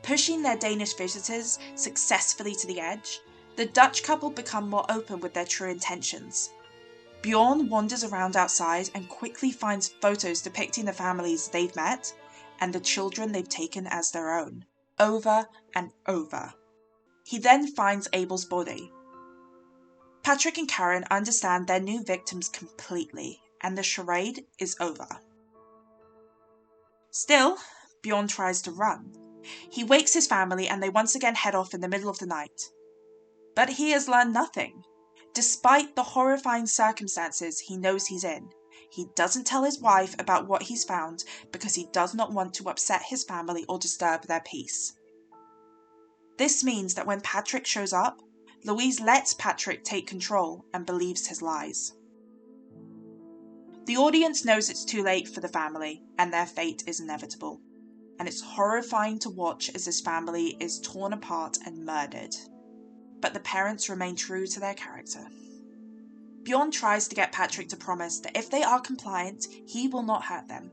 Pushing their Danish visitors successfully to the edge, the Dutch couple become more open with their true intentions. Bjorn wanders around outside and quickly finds photos depicting the families they've met and the children they've taken as their own, over and over. He then finds Abel's body. Patrick and Karen understand their new victims completely, and the charade is over. Still, Bjorn tries to run. He wakes his family and they once again head off in the middle of the night. But he has learned nothing. Despite the horrifying circumstances he knows he's in, he doesn't tell his wife about what he's found because he does not want to upset his family or disturb their peace. This means that when Patrick shows up, Louise lets Patrick take control and believes his lies. The audience knows it's too late for the family and their fate is inevitable, and it's horrifying to watch as this family is torn apart and murdered. But the parents remain true to their character. Bjorn tries to get Patrick to promise that if they are compliant, he will not hurt them.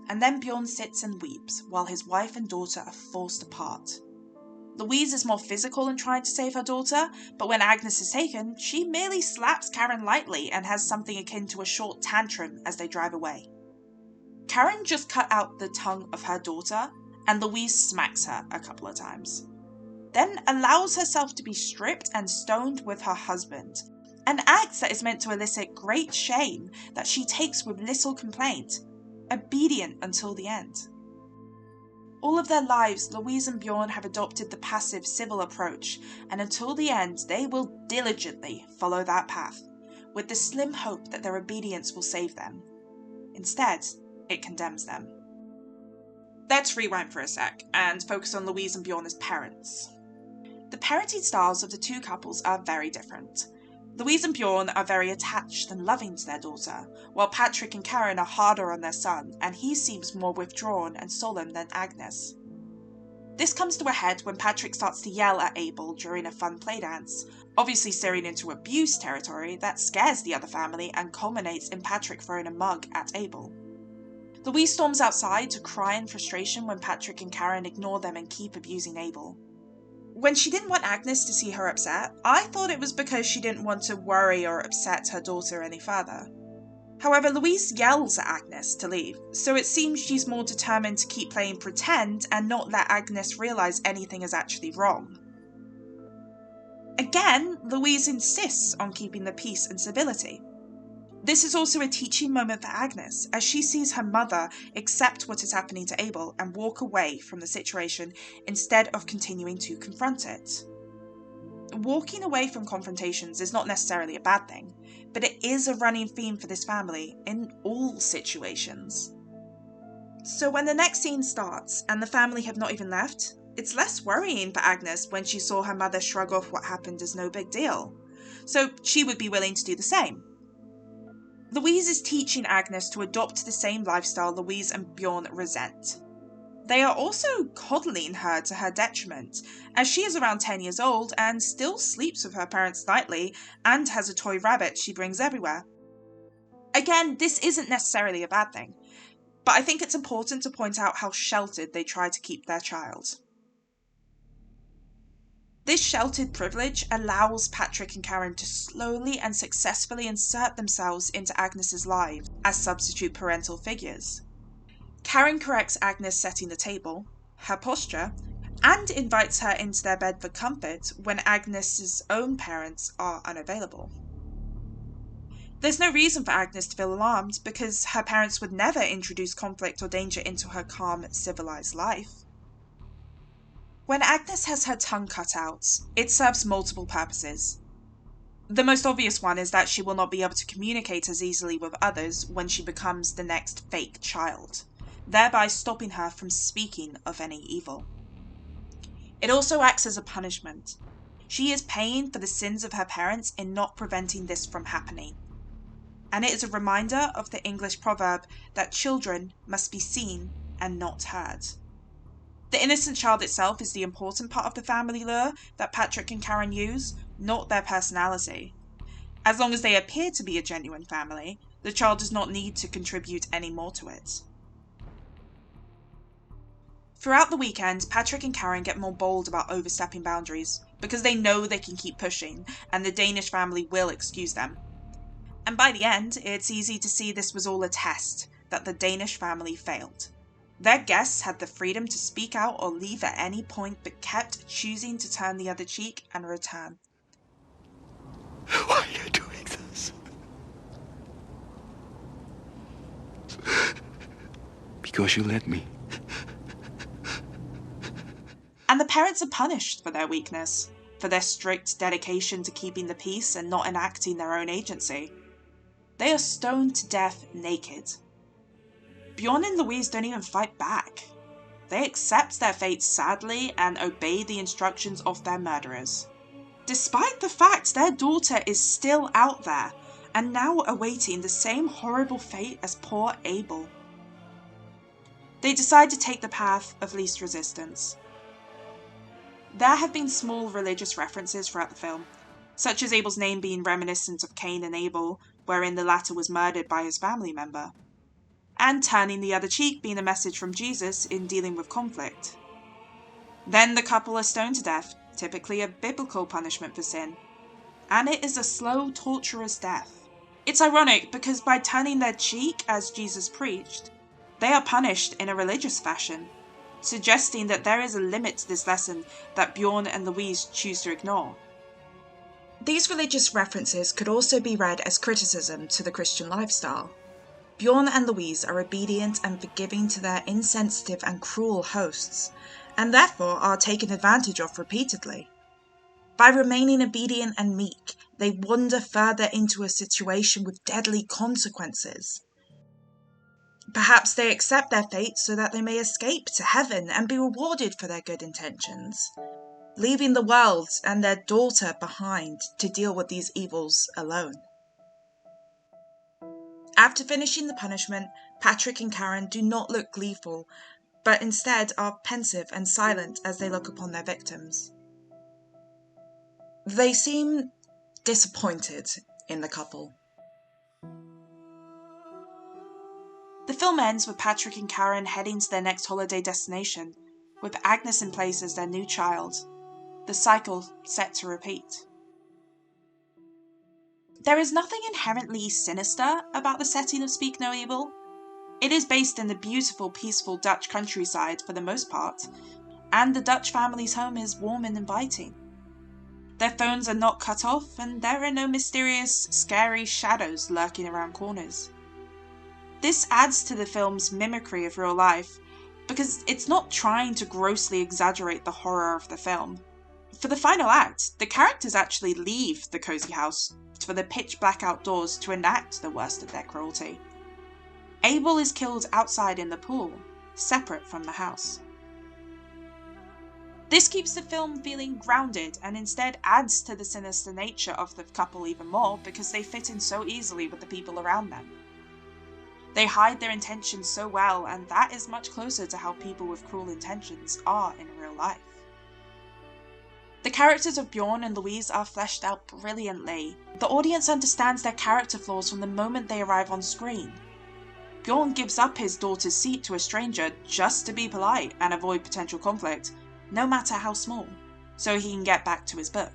And then Bjorn sits and weeps while his wife and daughter are forced apart. Louise is more physical in trying to save her daughter, but when Agnes is taken, she merely slaps Karen lightly and has something akin to a short tantrum as they drive away. Karen just cut out the tongue of her daughter, and Louise smacks her a couple of times. Then allows herself to be stripped and stoned with her husband, an act that is meant to elicit great shame that she takes with little complaint, obedient until the end. All of their lives, Louise and Bjorn have adopted the passive civil approach, and until the end they will diligently follow that path, with the slim hope that their obedience will save them. Instead, it condemns them. Let's rewind for a sec and focus on Louise and Bjorn as parents. The parenting styles of the two couples are very different. Louise and Bjorn are very attached and loving to their daughter, while Patrick and Karen are harder on their son, and he seems more withdrawn and solemn than Agnes. This comes to a head when Patrick starts to yell at Abel during a fun playdance, obviously steering into abuse territory that scares the other family and culminates in Patrick throwing a mug at Abel. Louise storms outside to cry in frustration when Patrick and Karen ignore them and keep abusing Abel. When she didn't want Agnes to see her upset, I thought it was because she didn't want to worry or upset her daughter any further. However, Louise yells at Agnes to leave, so it seems she's more determined to keep playing pretend and not let Agnes realise anything is actually wrong. Again, Louise insists on keeping the peace and civility. This is also a teaching moment for Agnes, as she sees her mother accept what is happening to Abel and walk away from the situation instead of continuing to confront it. Walking away from confrontations is not necessarily a bad thing, but it is a running theme for this family in all situations. So when the next scene starts and the family have not even left, it's less worrying for Agnes when she saw her mother shrug off what happened as no big deal. So she would be willing to do the same. Louise is teaching Agnes to adopt the same lifestyle Louise and Bjorn resent. They are also coddling her to her detriment, as she is around 10 years old and still sleeps with her parents nightly and has a toy rabbit she brings everywhere. Again, this isn't necessarily a bad thing, but I think it's important to point out how sheltered they try to keep their child. This sheltered privilege allows Patrick and Karen to slowly and successfully insert themselves into Agnes's life as substitute parental figures. Karen corrects Agnes setting the table, her posture, and invites her into their bed for comfort when Agnes's own parents are unavailable. There's no reason for Agnes to feel alarmed because her parents would never introduce conflict or danger into her calm, civilized life. When Agnes has her tongue cut out, it serves multiple purposes. The most obvious one is that she will not be able to communicate as easily with others when she becomes the next fake child, thereby stopping her from speaking of any evil. It also acts as a punishment. She is paying for the sins of her parents in not preventing this from happening. And it is a reminder of the English proverb that children must be seen and not heard. The innocent child itself is the important part of the family lure that Patrick and Karen use, not their personality. As long as they appear to be a genuine family, the child does not need to contribute any more to it. Throughout the weekend, Patrick and Karen get more bold about overstepping boundaries, because they know they can keep pushing, and the Danish family will excuse them. And by the end, it's easy to see this was all a test, that the Danish family failed. Their guests had the freedom to speak out or leave at any point, but kept choosing to turn the other cheek and return. Why are you doing this? Because you let me. And the parents are punished for their weakness, for their strict dedication to keeping the peace and not enacting their own agency. They are stoned to death naked. Bjorn and Louise don't even fight back. They accept their fate sadly and obey the instructions of their murderers, despite the fact their daughter is still out there and now awaiting the same horrible fate as poor Abel. They decide to take the path of least resistance. There have been small religious references throughout the film, such as Abel's name being reminiscent of Cain and Abel, wherein the latter was murdered by his family member, and turning the other cheek being a message from Jesus in dealing with conflict. Then the couple are stoned to death, typically a biblical punishment for sin, and it is a slow, torturous death. It's ironic because by turning their cheek as Jesus preached, they are punished in a religious fashion, suggesting that there is a limit to this lesson that Bjorn and Louise choose to ignore. These religious references could also be read as criticism to the Christian lifestyle. Bjorn and Louise are obedient and forgiving to their insensitive and cruel hosts, and therefore are taken advantage of repeatedly. By remaining obedient and meek, they wander further into a situation with deadly consequences. Perhaps they accept their fate so that they may escape to heaven and be rewarded for their good intentions, leaving the world and their daughter behind to deal with these evils alone. After finishing the punishment, Patrick and Karen do not look gleeful, but instead are pensive and silent as they look upon their victims. They seem disappointed in the couple. The film ends with Patrick and Karen heading to their next holiday destination, with Agnes in place as their new child, the cycle set to repeat. There is nothing inherently sinister about the setting of Speak No Evil. It is based in the beautiful, peaceful Dutch countryside for the most part, and the Dutch family's home is warm and inviting. Their phones are not cut off, and there are no mysterious, scary shadows lurking around corners. This adds to the film's mimicry of real life, because it's not trying to grossly exaggerate the horror of the film. For the final act, the characters actually leave the cozy house for the pitch-black outdoors to enact the worst of their cruelty. Abel is killed outside in the pool, separate from the house. This keeps the film feeling grounded and instead adds to the sinister nature of the couple even more because they fit in so easily with the people around them. They hide their intentions so well, and that is much closer to how people with cruel intentions are in real life. The characters of Bjorn and Louise are fleshed out brilliantly. The audience understands their character flaws from the moment they arrive on screen. Bjorn gives up his daughter's seat to a stranger just to be polite and avoid potential conflict, no matter how small, so he can get back to his book.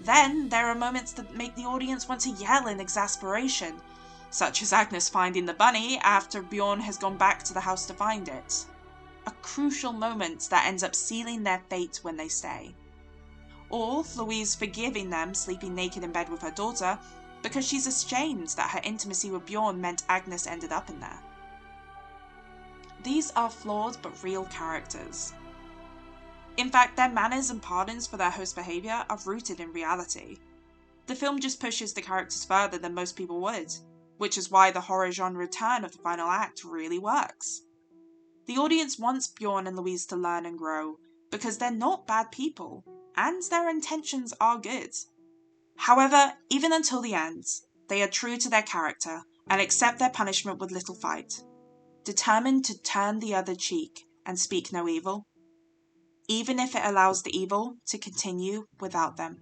Then there are moments that make the audience want to yell in exasperation, such as Agnes finding the bunny after Bjorn has gone back to the house to find it. A crucial moment that ends up sealing their fate when they stay. Or Louise forgiving them sleeping naked in bed with her daughter because she's ashamed that her intimacy with Bjorn meant Agnes ended up in there. These are flawed but real characters. In fact, their manners and pardons for their host's behaviour are rooted in reality. The film just pushes the characters further than most people would, which is why the horror genre turn of the final act really works. The audience wants Bjorn and Louise to learn and grow, because they're not bad people, and their intentions are good. However, even until the end, they are true to their character and accept their punishment with little fight, determined to turn the other cheek and speak no evil, even if it allows the evil to continue without them.